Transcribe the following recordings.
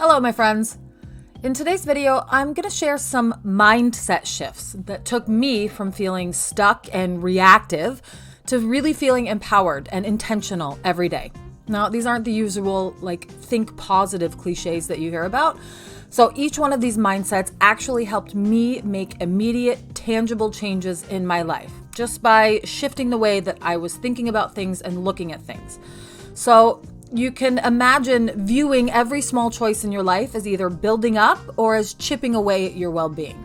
Hello, my friends. In today's video, I'm going to share some mindset shifts that took me from feeling stuck and reactive to really feeling empowered and intentional every day. Now, these aren't the usual, think positive cliches that you hear about. So each one of these mindsets actually helped me make immediate, tangible changes in my life just by shifting the way that I was thinking about things and looking at things. So you can imagine viewing every small choice in your life as either building up or as chipping away at your well-being.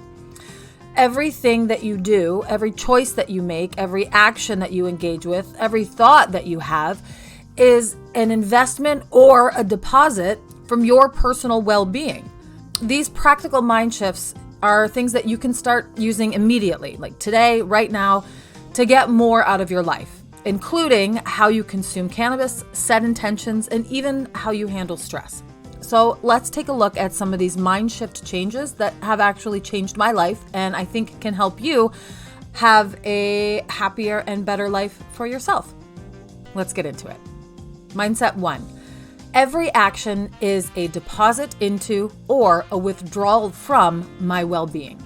Everything that you do, every choice that you make, every action that you engage with, every thought that you have is an investment or a deposit from your personal well-being. These practical mind shifts are things that you can start using immediately, like today, right now, to get more out of your life, including how you consume cannabis, set intentions, and even how you handle stress. So let's take a look at some of these mind shift changes that have actually changed my life and I think can help you have a happier and better life for yourself. Let's get into it. Mindset 1. Every action is a deposit into or a withdrawal from my well-being.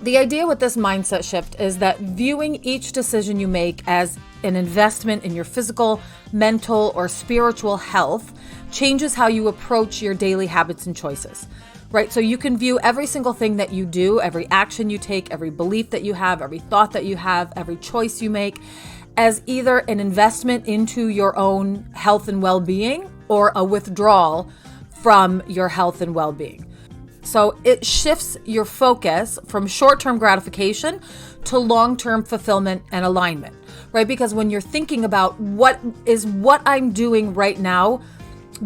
The idea with this mindset shift is that viewing each decision you make as an investment in your physical, mental, or spiritual health changes how you approach your daily habits and choices, right? So you can view every single thing that you do, every action you take, every belief that you have, every thought that you have, every choice you make as either an investment into your own health and well-being or a withdrawal from your health and well-being. So it shifts your focus from short-term gratification to long-term fulfillment and alignment, right? Because when you're thinking about what I'm doing right now,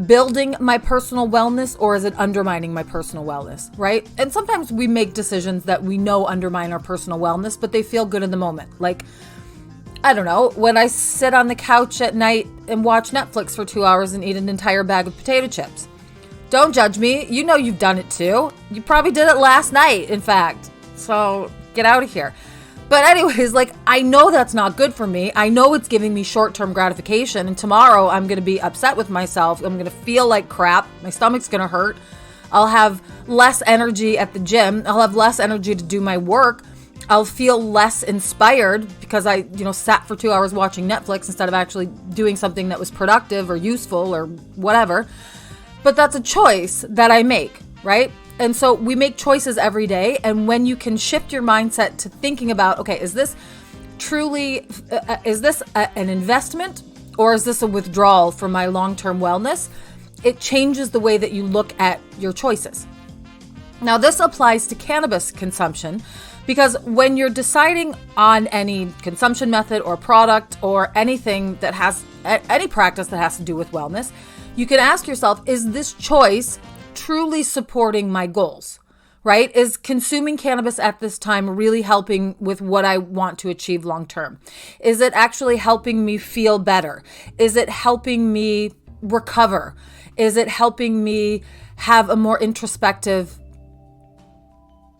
building my personal wellness, or is it undermining my personal wellness, right? And sometimes we make decisions that we know undermine our personal wellness, but they feel good in the moment. Like, I don't know, when I sit on the couch at night and watch Netflix for 2 hours and eat an entire bag of potato chips. Don't judge me. You know you've done it too. You probably did it last night, in fact. So get out of here. But anyways, I know that's not good for me. I know it's giving me short-term gratification. And tomorrow I'm going to be upset with myself. I'm going to feel like crap. My stomach's going to hurt. I'll have less energy at the gym. I'll have less energy to do my work. I'll feel less inspired because I, sat for 2 hours watching Netflix instead of actually doing something that was productive or useful or whatever. But that's a choice that I make, right? And so we make choices every day. And when you can shift your mindset to thinking about, okay, is this truly, an investment or is this a withdrawal from my long-term wellness? It changes the way that you look at your choices. Now, this applies to cannabis consumption because when you're deciding on any consumption method or product or anything that has any practice that has to do with wellness, you can ask yourself, is this choice truly supporting my goals, right? Is consuming cannabis at this time really helping with what I want to achieve long term? Is it actually helping me feel better? Is it helping me recover? Is it helping me have a more introspective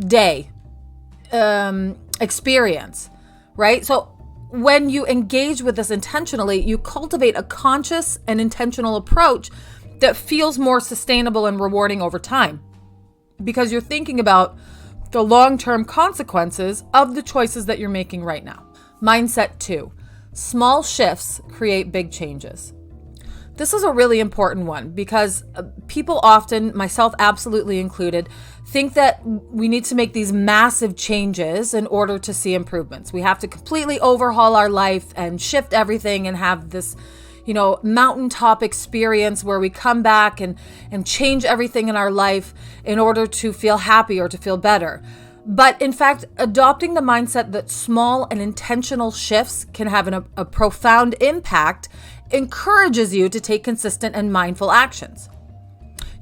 day, experience, right? So when you engage with this intentionally, you cultivate a conscious and intentional approach that feels more sustainable and rewarding over time because you're thinking about the long-term consequences of the choices that you're making right now. Mindset 2, small shifts create big changes. This is a really important one because people often, myself absolutely included, think that we need to make these massive changes in order to see improvements. We have to completely overhaul our life and shift everything and have this, mountaintop experience where we come back and change everything in our life in order to feel happy or to feel better. But in fact, adopting the mindset that small and intentional shifts can have a profound impact encourages you to take consistent and mindful actions.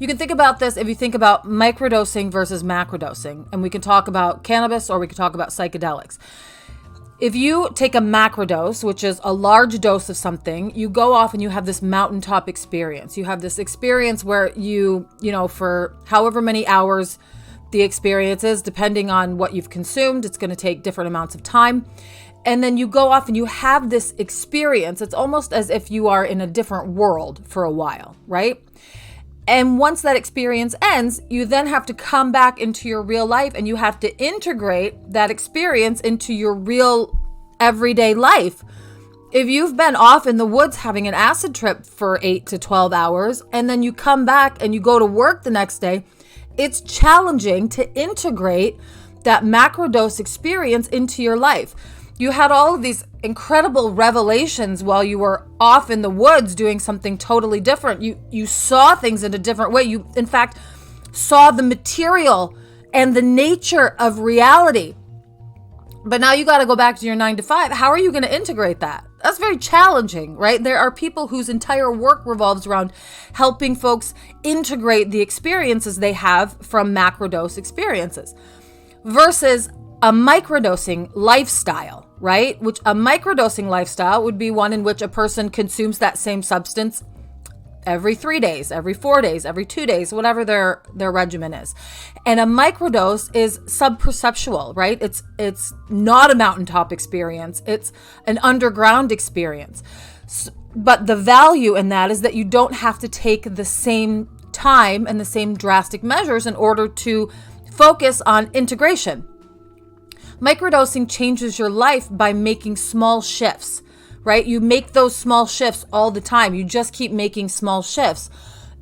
You can think about this if you think about microdosing versus macrodosing, and we can talk about cannabis or we can talk about psychedelics. If you take a macrodose, which is a large dose of something, you go off and you have this mountaintop experience. You have this experience where you for however many hours the experience is, depending on what you've consumed, it's going to take different amounts of time. And then you go off and you have this experience. It's almost as if you are in a different world for a while, right? And once that experience ends, you then have to come back into your real life and you have to integrate that experience into your real everyday life. If you've been off in the woods having an acid trip for 8 to 12 hours and then you come back and you go to work the next day, it's challenging to integrate that macrodose experience into your life. You had all of these incredible revelations while you were off in the woods doing something totally different. You saw things in a different way. You, in fact, saw the material and the nature of reality. But now you got to go back to your 9 to 5. How are you going to integrate that? That's very challenging, right? There are people whose entire work revolves around helping folks integrate the experiences they have from macrodose experiences versus a microdosing lifestyle, right? Which a microdosing lifestyle would be one in which a person consumes that same substance every 3 days, every 4 days, every 2 days, whatever their regimen is. And a microdose is subperceptual, right? It's not a mountaintop experience. It's an underground experience. But the value in that is that you don't have to take the same time and the same drastic measures in order to focus on integration. Microdosing changes your life by making small shifts, right? You make those small shifts all the time. You just keep making small shifts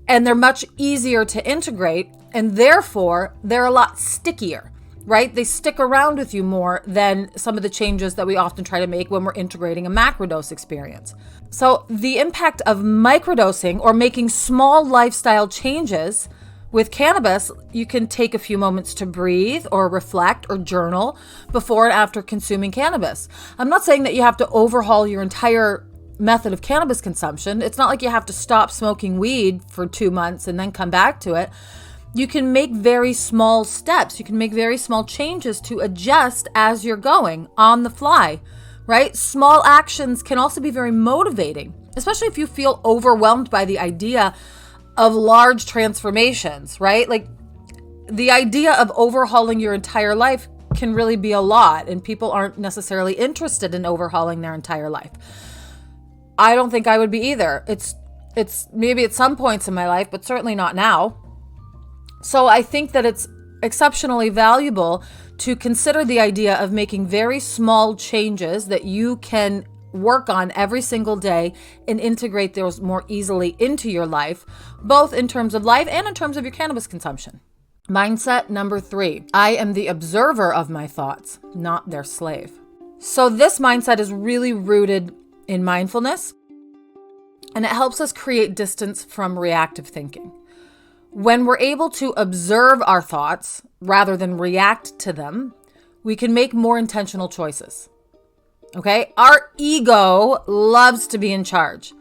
and they're much easier to integrate and therefore they're a lot stickier, right? They stick around with you more than some of the changes that we often try to make when we're integrating a macrodose experience. So the impact of microdosing or making small lifestyle changes with cannabis, you can take a few moments to breathe or reflect or journal before and after consuming cannabis. I'm not saying that you have to overhaul your entire method of cannabis consumption. It's not like you have to stop smoking weed for 2 months and then come back to it. You can make very small steps. You can make very small changes to adjust as you're going on the fly, right? Small actions can also be very motivating, especially if you feel overwhelmed by the idea of large transformations, right? Like the idea of overhauling your entire life can really be a lot and people aren't necessarily interested in overhauling their entire life. I don't think I would be either. It's maybe at some points in my life, but certainly not now. So I think that it's exceptionally valuable to consider the idea of making very small changes that you can work on every single day and integrate those more easily into your life, both in terms of life and in terms of your cannabis consumption. Mindset number 3, I am the observer of my thoughts, not their slave. So this mindset is really rooted in mindfulness, and it helps us create distance from reactive thinking. When we're able to observe our thoughts rather than react to them, we can make more intentional choices. Okay? Our ego loves to be in charge.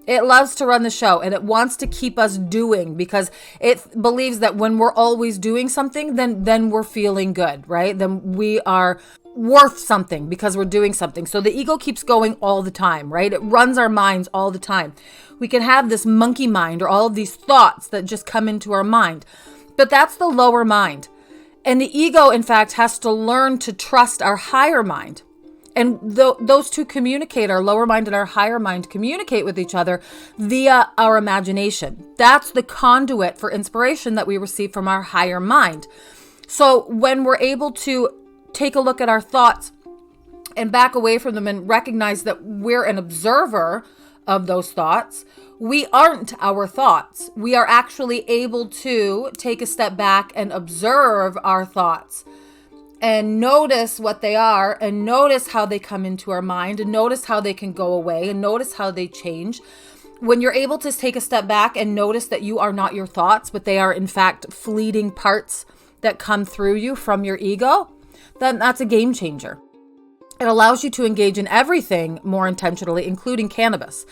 It loves to run the show and it wants to keep us doing because it believes that when we're always doing something, then we're feeling good, right? Then we are worth something because we're doing something. So the ego keeps going all the time, right? It runs our minds all the time. We can have this monkey mind or all of these thoughts that just come into our mind, but that's the lower mind. And the ego, in fact, has to learn to trust our higher mind. And those two communicate, our lower mind and our higher mind communicate with each other via our imagination. That's the conduit for inspiration that we receive from our higher mind. So when we're able to take a look at our thoughts and back away from them and recognize that we're an observer of those thoughts, we aren't our thoughts. We are actually able to take a step back and observe our thoughts and notice what they are and notice how they come into our mind and notice how they can go away and notice how they change. When you're able to take a step back and notice that you are not your thoughts, but they are in fact fleeting parts that come through you from your ego, then that's a game changer. It allows you to engage in everything more intentionally, including cannabis.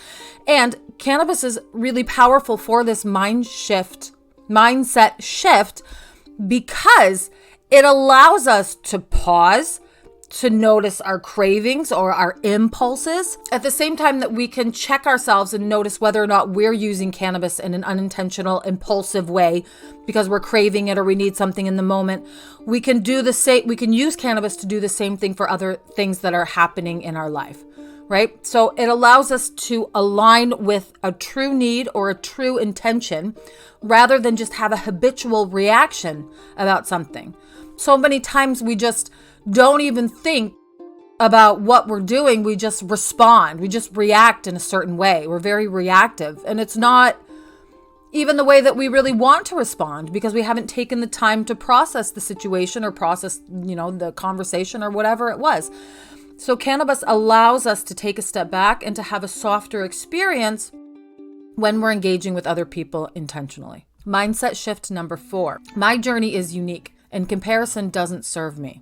And cannabis is really powerful for this mindset shift because it allows us to pause, to notice our cravings or our impulses, at the same time that we can check ourselves and notice whether or not we're using cannabis in an unintentional, impulsive way because we're craving it or we need something in the moment. We can do the same. We can use cannabis to do the same thing for other things that are happening in our life, right? So it allows us to align with a true need or a true intention rather than just have a habitual reaction about something. So many times we just don't even think about what we're doing. We just respond. We just react in a certain way. We're very reactive. And it's not even the way that we really want to respond because we haven't taken the time to process the situation or process, the conversation or whatever it was. So cannabis allows us to take a step back and to have a softer experience when we're engaging with other people intentionally. Mindset shift number 4. My journey is unique and comparison doesn't serve me.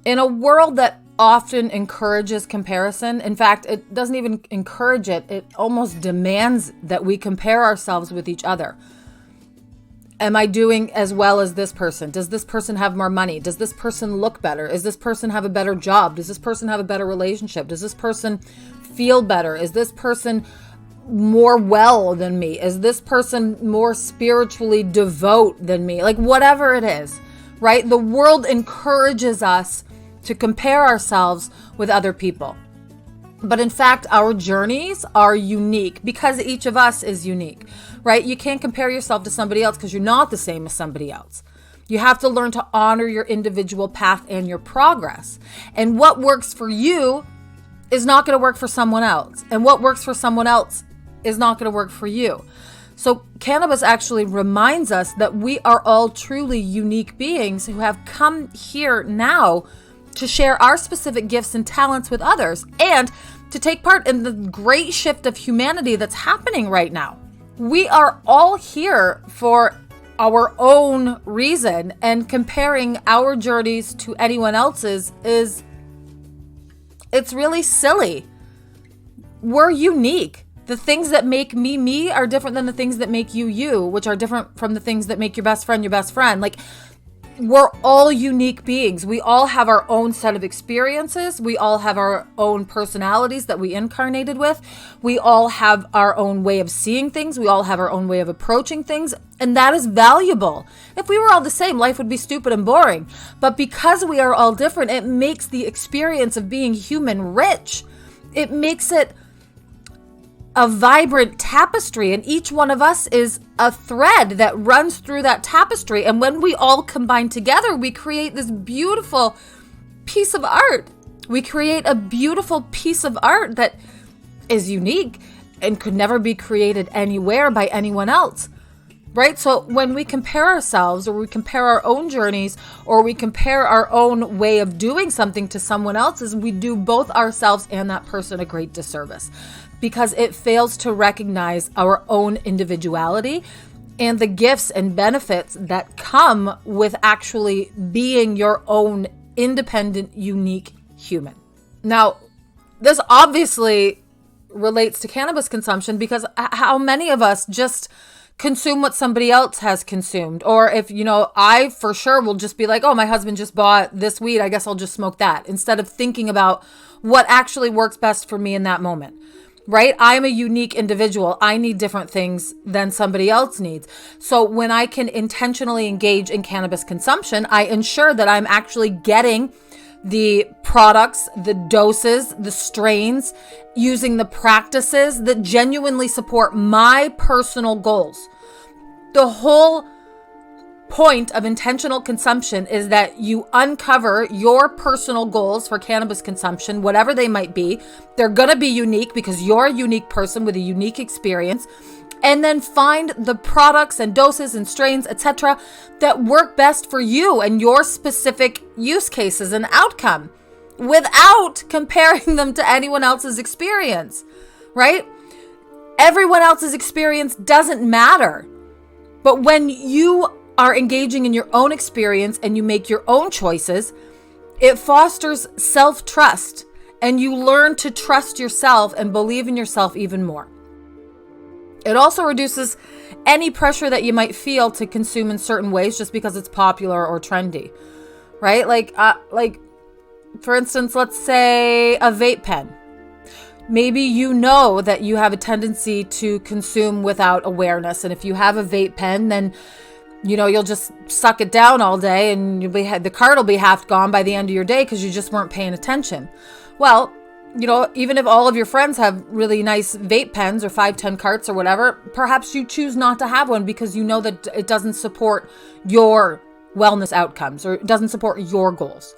In a world that often encourages comparison, in fact, it doesn't even encourage it, it almost demands that we compare ourselves with each other. Am I doing as well as this person? Does this person have more money? Does this person look better? Does this person have a better job? Does this person have a better relationship? Does this person feel better? Is this person more well than me? Is this person more spiritually devout than me? Like whatever it is, right? The world encourages us to compare ourselves with other people. But in fact, our journeys are unique because each of us is unique, right? You can't compare yourself to somebody else because you're not the same as somebody else. You have to learn to honor your individual path and your progress. And what works for you is not going to work for someone else. And what works for someone else is not going to work for you. So cannabis actually reminds us that we are all truly unique beings who have come here now to share our specific gifts and talents with others and to take part in the great shift of humanity that's happening right now. We are all here for our own reason, and comparing our journeys to anyone else's it's really silly. We're unique. The things that make me me are different than the things that make you you, which are different from the things that make your best friend. Like, we're all unique beings. We all have our own set of experiences. We all have our own personalities that we incarnated with. We all have our own way of seeing things. We all have our own way of approaching things. And that is valuable. If we were all the same, life would be stupid and boring. But because we are all different, it makes the experience of being human rich. It makes it a vibrant tapestry, and each one of us is a thread that runs through that tapestry. And when we all combine together, we create this beautiful piece of art. We create a beautiful piece of art that is unique and could never be created anywhere by anyone else, right? So when we compare ourselves, or we compare our own journeys, or we compare our own way of doing something to someone else's, we do both ourselves and that person a great disservice, because it fails to recognize our own individuality and the gifts and benefits that come with actually being your own independent, unique human. Now, this obviously relates to cannabis consumption, because how many of us just consume what somebody else has consumed? Or if, I for sure will just be like, oh, my husband just bought this weed, I guess I'll just smoke that, instead of thinking about what actually works best for me in that moment. Right? I'm a unique individual. I need different things than somebody else needs. So when I can intentionally engage in cannabis consumption, I ensure that I'm actually getting the products, the doses, the strains, using the practices that genuinely support my personal goals. The whole point of intentional consumption is that you uncover your personal goals for cannabis consumption, whatever they might be. They're going to be unique because you're a unique person with a unique experience. And then find the products and doses and strains, etc., that work best for you and your specific use cases and outcome, without comparing them to anyone else's experience, right? Everyone else's experience doesn't matter. But when you are engaging in your own experience and you make your own choices, it fosters self-trust, and you learn to trust yourself and believe in yourself even more. It also reduces any pressure that you might feel to consume in certain ways just because it's popular or trendy, right? Like for instance, let's say a vape pen. Maybe you know that you have a tendency to consume without awareness, and if you have a vape pen, then you'll just suck it down all day, and the card will be half gone by the end of your day because you just weren't paying attention. Well, even if all of your friends have really nice vape pens or 510 carts or whatever, perhaps you choose not to have one because you know that it doesn't support your wellness outcomes or it doesn't support your goals,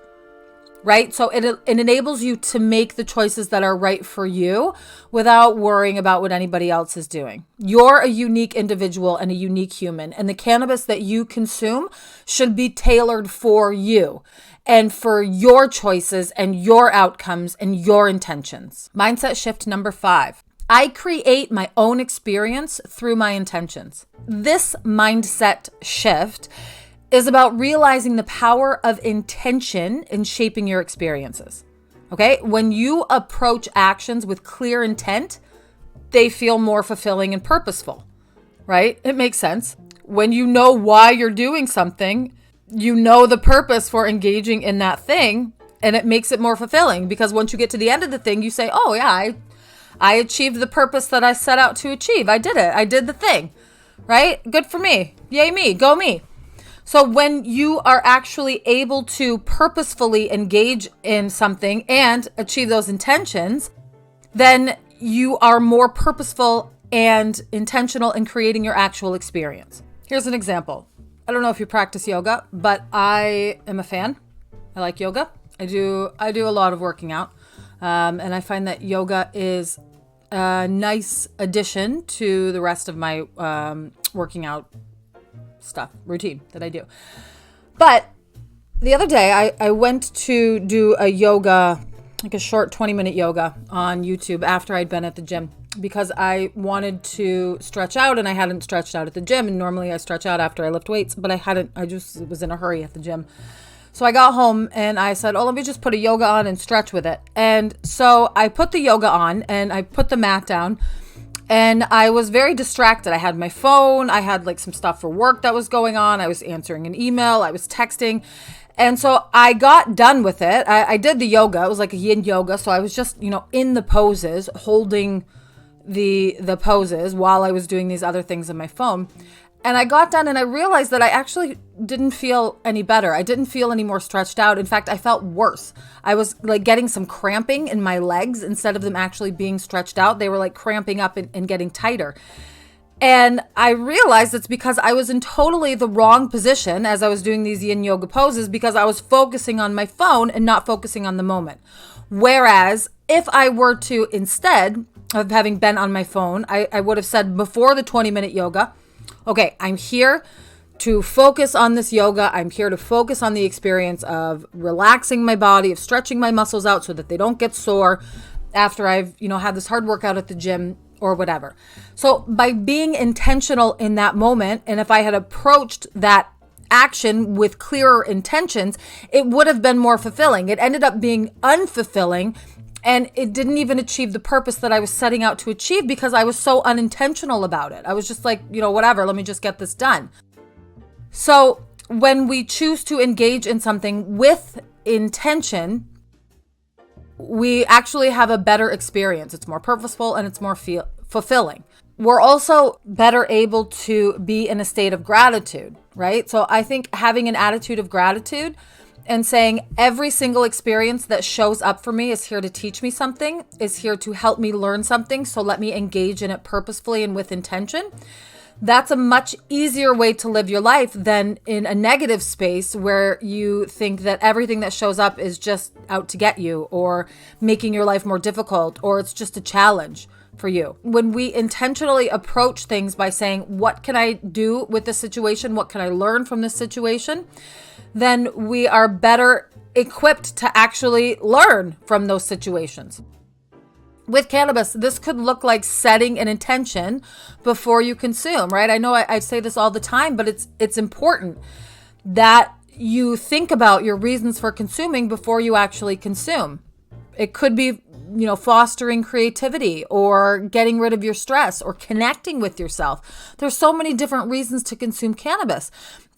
right? So it enables you to make the choices that are right for you without worrying about what anybody else is doing. You're a unique individual and a unique human, and the cannabis that you consume should be tailored for you and for your choices and your outcomes and your intentions. Mindset shift number 5. I create my own experience through my intentions. This mindset shift is about realizing the power of intention in shaping your experiences. Okay? When you approach actions with clear intent, they feel more fulfilling and purposeful, right? It makes sense. When you know why you're doing something, you know the purpose for engaging in that thing, and it makes it more fulfilling because once you get to the end of the thing, you say, oh yeah, I achieved the purpose that I set out to achieve. I did it. I did the thing, right? Good for me. Yay me. Go me. So when you are actually able to purposefully engage in something and achieve those intentions, then you are more purposeful and intentional in creating your actual experience. Here's an example. I don't know if you practice yoga, but I am a fan. I like yoga. I do a lot of working out. And I find that yoga is a nice addition to the rest of my working out stuff, routine that I do. But the other day I went to do a yoga, like a short 20-minute yoga on YouTube after I'd been at the gym because I wanted to stretch out and I hadn't stretched out at the gym. And normally I stretch out after I lift weights, but I just was in a hurry at the gym. So I got home and I said, oh, let me just put a yoga on and stretch with it. And so I put the yoga on and I put the mat down and I was very distracted. I had my phone. I had like some stuff for work that was going on. I was answering an email. I was texting. And so I got done with it. I did the yoga. It was like a yin yoga. So I was just, in the poses, holding the poses while I was doing these other things on my phone. And I got done and I realized that I actually didn't feel any better. I didn't feel any more stretched out. In fact, I felt worse. I was like getting some cramping in my legs instead of them actually being stretched out. They were like cramping up and getting tighter. And I realized it's because I was in totally the wrong position as I was doing these yin yoga poses because I was focusing on my phone and not focusing on the moment. Whereas if I were to, instead of having been on my phone, I would have said before the 20-minute yoga, okay, I'm here to focus on this yoga. I'm here to focus on the experience of relaxing my body, of stretching my muscles out so that they don't get sore after I've, had this hard workout at the gym or whatever. So by being intentional in that moment, and if I had approached that action with clearer intentions, it would have been more fulfilling. It ended up being unfulfilling, and it didn't even achieve the purpose that I was setting out to achieve because I was so unintentional about it. I was just like, whatever, let me just get this done. So when we choose to engage in something with intention, we actually have a better experience. It's more purposeful and it's more fulfilling. We're also better able to be in a state of gratitude, right? So I think having an attitude of gratitude and saying every single experience that shows up for me is here to teach me something, is here to help me learn something. So let me engage in it purposefully and with intention. That's a much easier way to live your life than in a negative space where you think that everything that shows up is just out to get you or making your life more difficult or it's just a challenge for you. When we intentionally approach things by saying, what can I do with this situation? What can I learn from this situation? Then we are better equipped to actually learn from those situations. With cannabis, this could look like setting an intention before you consume, right? I know I say this all the time, but it's important that you think about your reasons for consuming before you actually consume. It could be, fostering creativity or getting rid of your stress or connecting with yourself. There's so many different reasons to consume cannabis.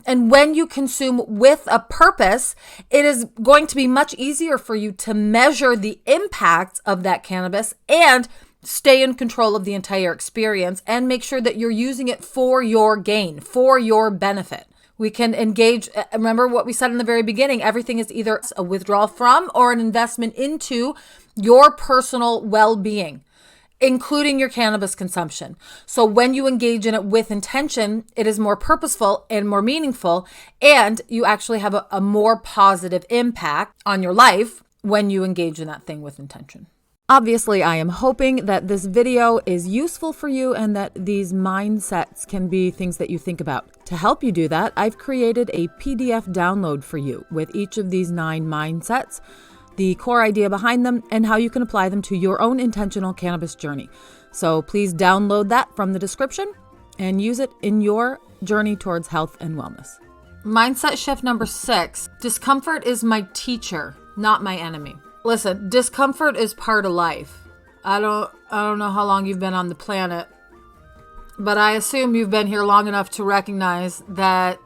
And when you consume with a purpose, it is going to be much easier for you to measure the impact of that cannabis and stay in control of the entire experience and make sure that you're using it for your gain, for your benefit. We can engage. Remember what we said in the very beginning, everything is either a withdrawal from or an investment into your personal well-being, including your cannabis consumption. So when you engage in it with intention, it is more purposeful and more meaningful, and you actually have a more positive impact on your life when you engage in that thing with intention. Obviously, I am hoping that this video is useful for you and that these mindsets can be things that you think about. To help you do that, I've created a PDF download for you with each of these 9 mindsets, the core idea behind them, and how you can apply them to your own intentional cannabis journey. So please download that from the description and use it in your journey towards health and wellness. Mindset shift number 6, discomfort is my teacher, not my enemy. Listen, discomfort is part of life. I don't know how long you've been on the planet, but I assume you've been here long enough to recognize that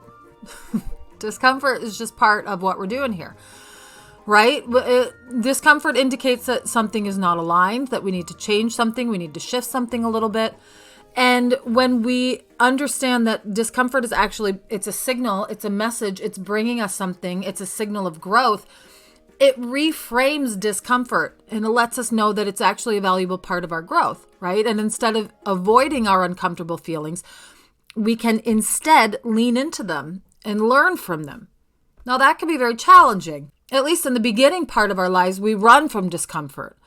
discomfort is just part of what we're doing here, right? Discomfort indicates that something is not aligned, that we need to change something, we need to shift something a little bit. And when we understand that discomfort is actually, it's a signal, it's a message, it's bringing us something, it's a signal of growth, it reframes discomfort and it lets us know that it's actually a valuable part of our growth, right? And instead of avoiding our uncomfortable feelings, we can instead lean into them and learn from them. Now, that can be very challenging. At least in the beginning part of our lives, we run from discomfort.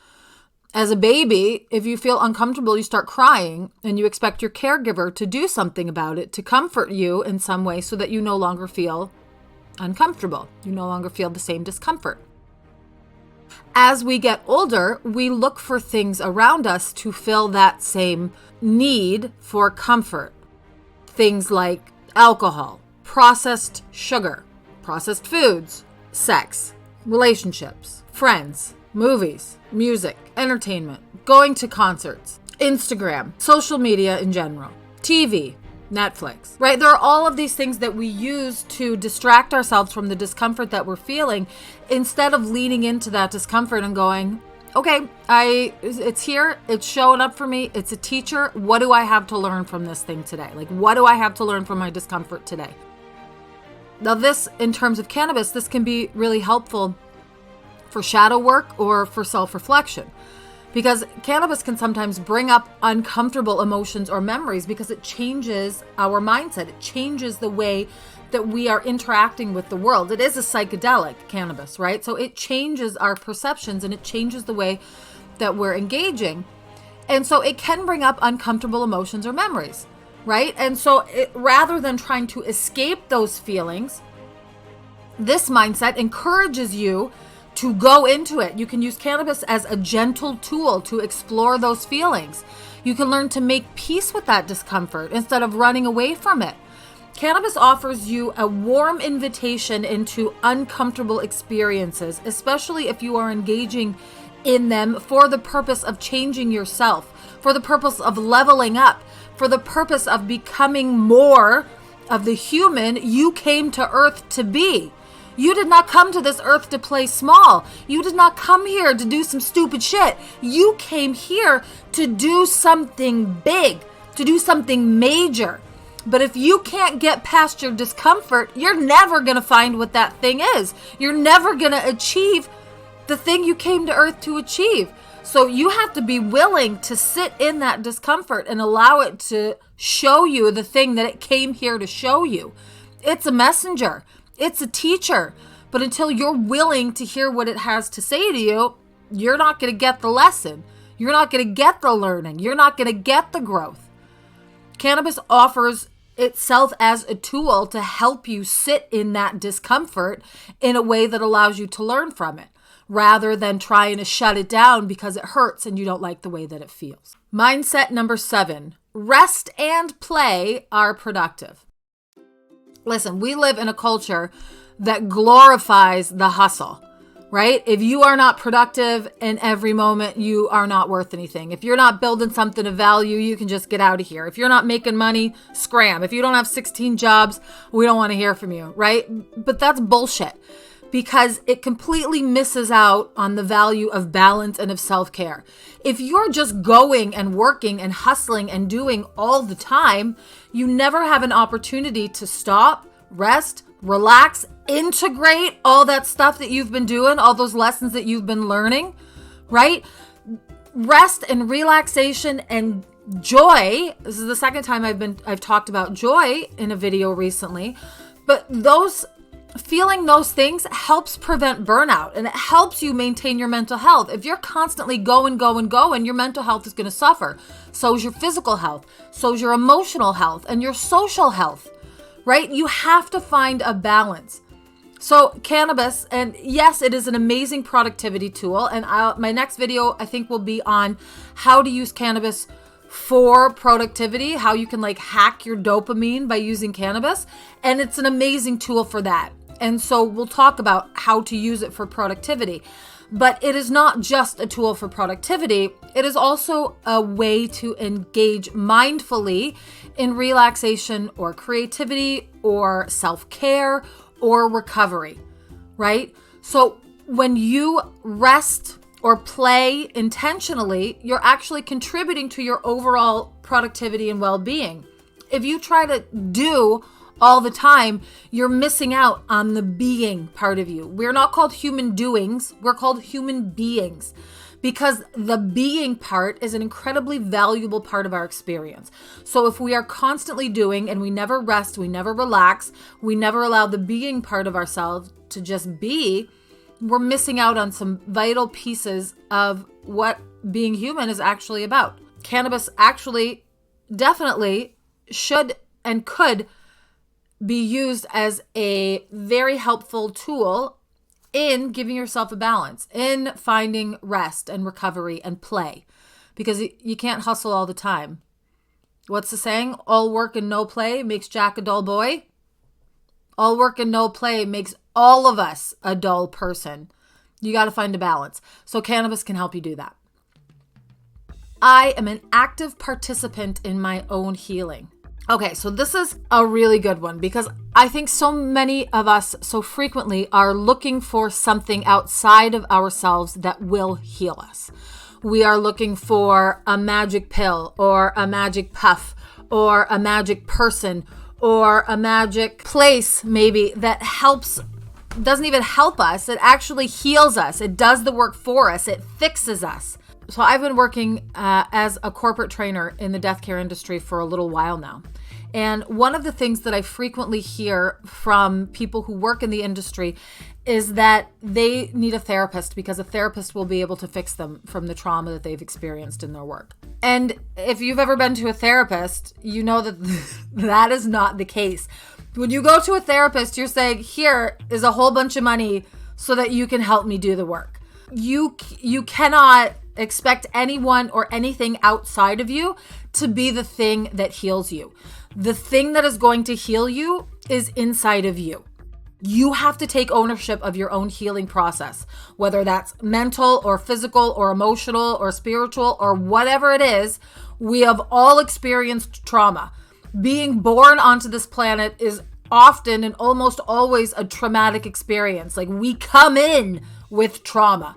As a baby, if you feel uncomfortable, you start crying and you expect your caregiver to do something about it, to comfort you in some way so that you no longer feel uncomfortable. You no longer feel the same discomfort. As we get older, we look for things around us to fill that same need for comfort. Things like alcohol, processed sugar, processed foods, sex, relationships, friends, movies, music, entertainment, going to concerts, Instagram, social media in general, TV, Netflix, right? There are all of these things that we use to distract ourselves from the discomfort that we're feeling instead of leaning into that discomfort and going, okay, it's here, it's showing up for me, it's a teacher. What do I have to learn from this thing today? Like, what do I have to learn from my discomfort today? Now this, in terms of cannabis, this can be really helpful for shadow work or for self-reflection. Because cannabis can sometimes bring up uncomfortable emotions or memories because it changes our mindset. It changes the way that we are interacting with the world. It is a psychedelic, cannabis, right? So it changes our perceptions and it changes the way that we're engaging. And so it can bring up uncomfortable emotions or memories, right? And so rather than trying to escape those feelings, this mindset encourages you to go into it. You can use cannabis as a gentle tool to explore those feelings. You can learn to make peace with that discomfort instead of running away from it. Cannabis offers you a warm invitation into uncomfortable experiences, especially if you are engaging in them for the purpose of changing yourself, for the purpose of leveling up, for the purpose of becoming more of the human you came to Earth to be. You did not come to this earth to play small. You did not come here to do some stupid shit. You came here to do something big, to do something major. But if you can't get past your discomfort, you're never going to find what that thing is. You're never going to achieve the thing you came to earth to achieve. So you have to be willing to sit in that discomfort and allow it to show you the thing that it came here to show you. It's a messenger. It's a teacher, but until you're willing to hear what it has to say to you, you're not going to get the lesson. You're not going to get the learning. You're not going to get the growth. Cannabis offers itself as a tool to help you sit in that discomfort in a way that allows you to learn from it, rather than trying to shut it down because it hurts and you don't like the way that it feels. Mindset number 7, rest and play are productive. Listen, we live in a culture that glorifies the hustle, right? If you are not productive in every moment, you are not worth anything. If you're not building something of value, you can just get out of here. If you're not making money, scram. If you don't have 16 jobs, we don't want to hear from you, right? But that's bullshit because it completely misses out on the value of balance and of self-care. If you're just going and working and hustling and doing all the time, you never have an opportunity to stop, rest, relax, integrate all that stuff that you've been doing, all those lessons that you've been learning, right? Rest and relaxation and joy. This is the second time I've talked about joy in a video recently, but feeling those things helps prevent burnout, and it helps you maintain your mental health. If you're constantly going, your mental health is going to suffer. So is your physical health. So is your emotional health and your social health, right? You have to find a balance. So cannabis, and yes, it is an amazing productivity tool. And my next video, I think, will be on how to use cannabis for productivity, how you can hack your dopamine by using cannabis. And it's an amazing tool for that. And so we'll talk about how to use it for productivity. But it is not just a tool for productivity. It is also a way to engage mindfully in relaxation or creativity or self-care or recovery, right? So when you rest or play intentionally, you're actually contributing to your overall productivity and well-being. If you try to do all the time, you're missing out on the being part of you. We're not called human doings, we're called human beings, because the being part is an incredibly valuable part of our experience. So if we are constantly doing and we never rest, we never relax, we never allow the being part of ourselves to just be, we're missing out on some vital pieces of what being human is actually about. Cannabis actually definitely should and could be used as a very helpful tool in giving yourself a balance, in finding rest and recovery and play, because you can't hustle all the time. What's the saying? All work and no play makes Jack a dull boy. All work and no play makes all of us a dull person. You got to find a balance. So cannabis can help you do that. I am an active participant in my own healing. Okay, so this is a really good one because I think so many of us so frequently are looking for something outside of ourselves that will heal us. We are looking for a magic pill or a magic puff or a magic person or a magic place maybe that doesn't even help us. It actually heals us. It does the work for us. It fixes us. So I've been working as a corporate trainer in the death care industry for a little while now. And one of the things that I frequently hear from people who work in the industry is that they need a therapist because a therapist will be able to fix them from the trauma that they've experienced in their work. And if you've ever been to a therapist, you know that that is not the case. When you go to a therapist, you're saying, here is a whole bunch of money so that you can help me do the work. You cannot expect anyone or anything outside of you to be the thing that heals you. The thing that is going to heal you is inside of you. You have to take ownership of your own healing process, whether that's mental or physical or emotional or spiritual or whatever it is. We have all experienced trauma. Being born onto this planet is often and almost always a traumatic experience. Like, we come in with trauma.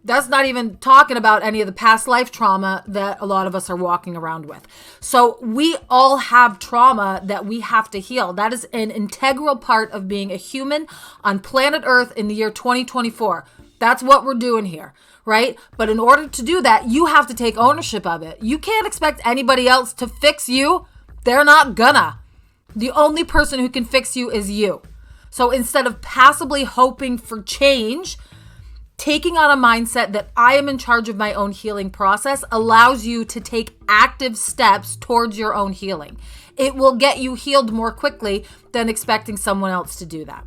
That's not even talking about any of the past life trauma that a lot of us are walking around with. So we all have trauma that we have to heal. That is an integral part of being a human on planet Earth in the year 2024. That's what we're doing here, right? But in order to do that, you have to take ownership of it. You can't expect anybody else to fix you. They're not gonna. The only person who can fix you is you. So instead of passively hoping for change, taking on a mindset that I am in charge of my own healing process allows you to take active steps towards your own healing. It will get you healed more quickly than expecting someone else to do that.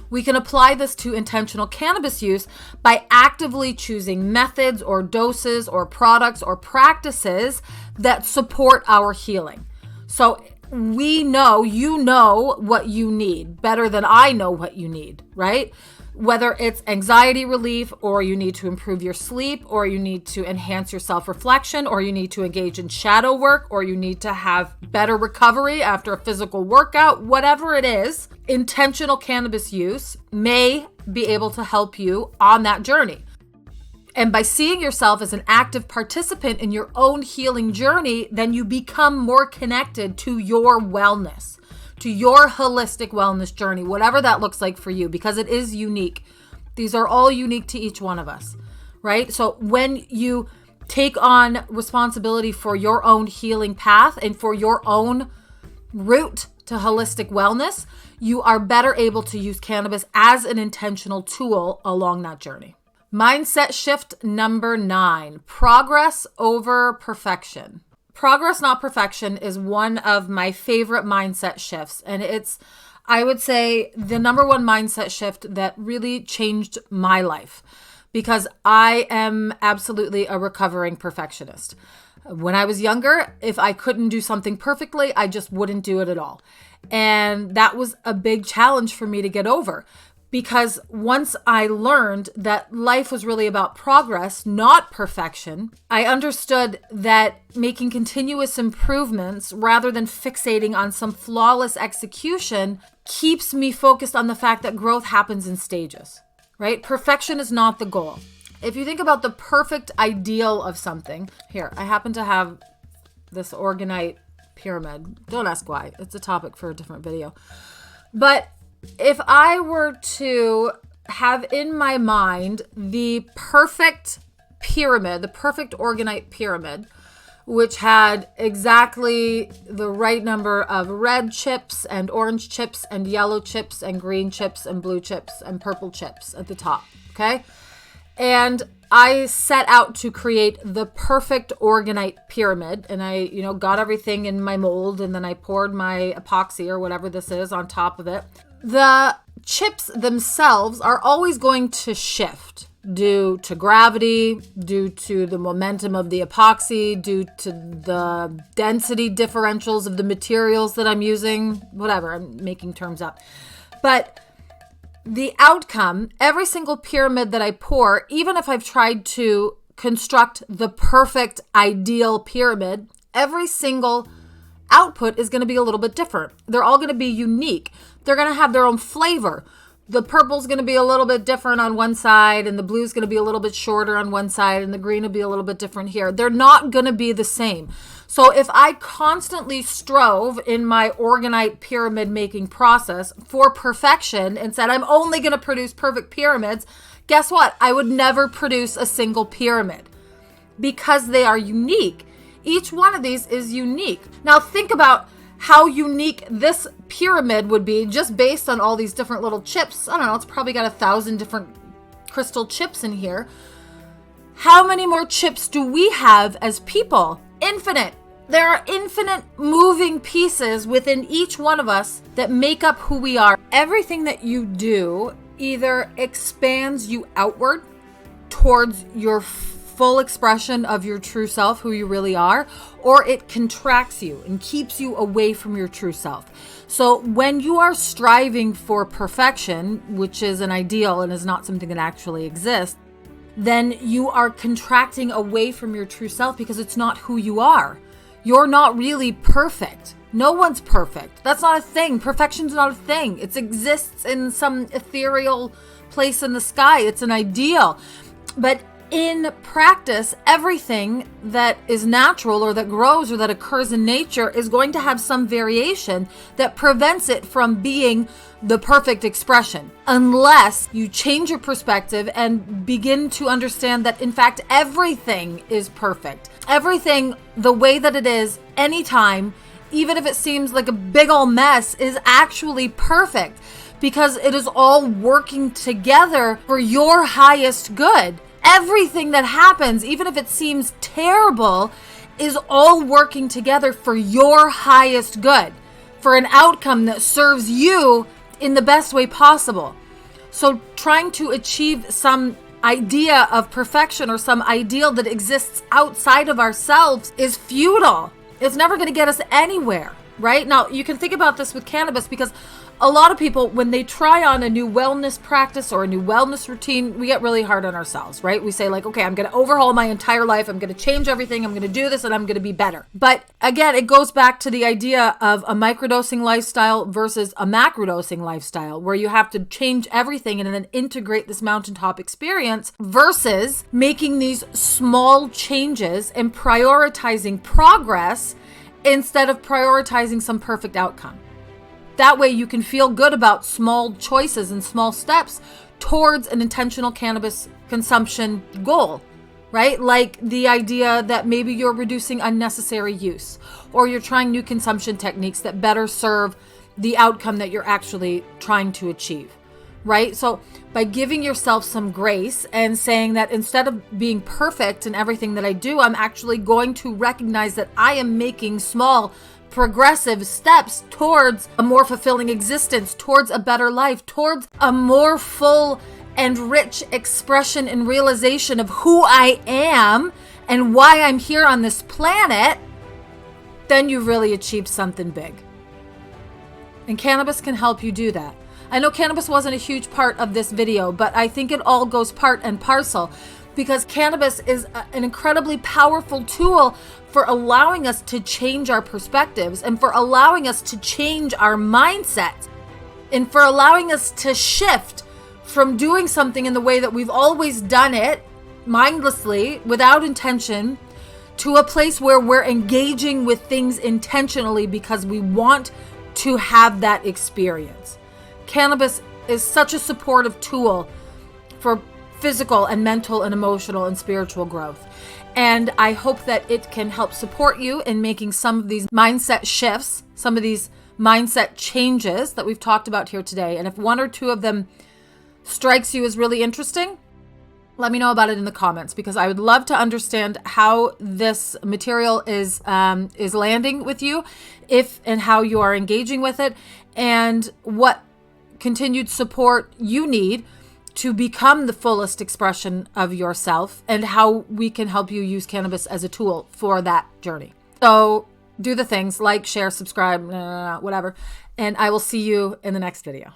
We can apply this to intentional cannabis use by actively choosing methods or doses or products or practices that support our healing. So we know, you know what you need better than I know what you need, right? Whether it's anxiety relief, or you need to improve your sleep, or you need to enhance your self-reflection, or you need to engage in shadow work, or you need to have better recovery after a physical workout, whatever it is, intentional cannabis use may be able to help you on that journey. And by seeing yourself as an active participant in your own healing journey, then you become more connected to your wellness, to your holistic wellness journey, whatever that looks like for you, because it is unique. These are all unique to each one of us, right? So when you take on responsibility for your own healing path and for your own route to holistic wellness, you are better able to use cannabis as an intentional tool along that journey. Mindset shift number 9, progress over perfection. Progress, not perfection, is one of my favorite mindset shifts. And it's, I would say, the number one mindset shift that really changed my life, because I am absolutely a recovering perfectionist. When I was younger, if I couldn't do something perfectly, I just wouldn't do it at all. And that was a big challenge for me to get over, because once I learned that life was really about progress, not perfection, I understood that making continuous improvements rather than fixating on some flawless execution keeps me focused on the fact that growth happens in stages, right? Perfection is not the goal. If you think about the perfect ideal of something, here, I happen to have this organite pyramid. Don't ask why. It's a topic for a different video. But if I were to have in my mind the perfect pyramid, the perfect organite pyramid, which had exactly the right number of red chips and orange chips and yellow chips and green chips and blue chips and purple chips at the top, okay? And I set out to create the perfect organite pyramid, and I, got everything in my mold, and then I poured my epoxy or whatever this is on top of it. The chips themselves are always going to shift due to gravity, due to the momentum of the epoxy, due to the density differentials of the materials that I'm using, whatever, I'm making terms up. But the outcome, every single pyramid that I pour, even if I've tried to construct the perfect ideal pyramid, every single output is going to be a little bit different. They're all going to be unique. They're going to have their own flavor. The purple's going to be a little bit different on one side, and the blue's going to be a little bit shorter on one side, and the green will be a little bit different here. They're not going to be the same. So if I constantly strove in my organite pyramid making process for perfection and said I'm only going to produce perfect pyramids, guess what? I would never produce a single pyramid, because they are unique. Each one of these is unique. Now think about how unique this pyramid would be just based on all these different little chips. I don't know, it's probably got 1,000 different crystal chips in here. How many more chips do we have as people? Infinite. There are infinite moving pieces within each one of us that make up who we are. Everything that you do either expands you outward towards your full expression of your true self, who you really are, or it contracts you and keeps you away from your true self. So when you are striving for perfection, which is an ideal and is not something that actually exists, then you are contracting away from your true self, because it's not who you are. You're not really perfect. No one's perfect. That's not a thing. Perfection's not a thing. It exists in some ethereal place in the sky. It's an ideal. But in practice, everything that is natural or that grows or that occurs in nature is going to have some variation that prevents it from being the perfect expression, unless you change your perspective and begin to understand that, in fact, everything is perfect. Everything, the way that it is, anytime, even if it seems like a big old mess, is actually perfect, because it is all working together for your highest good. Everything that happens, even if it seems terrible, is all working together for your highest good, for an outcome that serves you in the best way possible. So trying to achieve some idea of perfection or some ideal that exists outside of ourselves is futile. It's never going to get us anywhere, right? Now, you can think about this with cannabis, because a lot of people, when they try on a new wellness practice or a new wellness routine, we get really hard on ourselves, right? We say like, okay, I'm going to overhaul my entire life. I'm going to change everything. I'm going to do this and I'm going to be better. But again, it goes back to the idea of a microdosing lifestyle versus a macrodosing lifestyle, where you have to change everything and then integrate this mountaintop experience, versus making these small changes and prioritizing progress instead of prioritizing some perfect outcome. That way you can feel good about small choices and small steps towards an intentional cannabis consumption goal, right? Like the idea that maybe you're reducing unnecessary use, or you're trying new consumption techniques that better serve the outcome that you're actually trying to achieve, right? So by giving yourself some grace and saying that instead of being perfect in everything that I do, I'm actually going to recognize that I am making small progressive steps towards a more fulfilling existence, towards a better life, towards a more full and rich expression and realization of who I am and why I'm here on this planet, then you've really achieved something big. And cannabis can help you do that. I know cannabis wasn't a huge part of this video, but I think it all goes part and parcel, because cannabis is an incredibly powerful tool for allowing us to change our perspectives, and for allowing us to change our mindset, and for allowing us to shift from doing something in the way that we've always done it, mindlessly, without intention, to a place where we're engaging with things intentionally because we want to have that experience. Cannabis is such a supportive tool for physical and mental and emotional and spiritual growth. And I hope that it can help support you in making some of these mindset shifts, some of these mindset changes that we've talked about here today. And if one or two of them strikes you as really interesting, let me know about it in the comments, because I would love to understand how this material is landing with you, if and how you are engaging with it, and what continued support you need to become the fullest expression of yourself, and how we can help you use cannabis as a tool for that journey. So do the things, like, share, subscribe, whatever, and I will see you in the next video.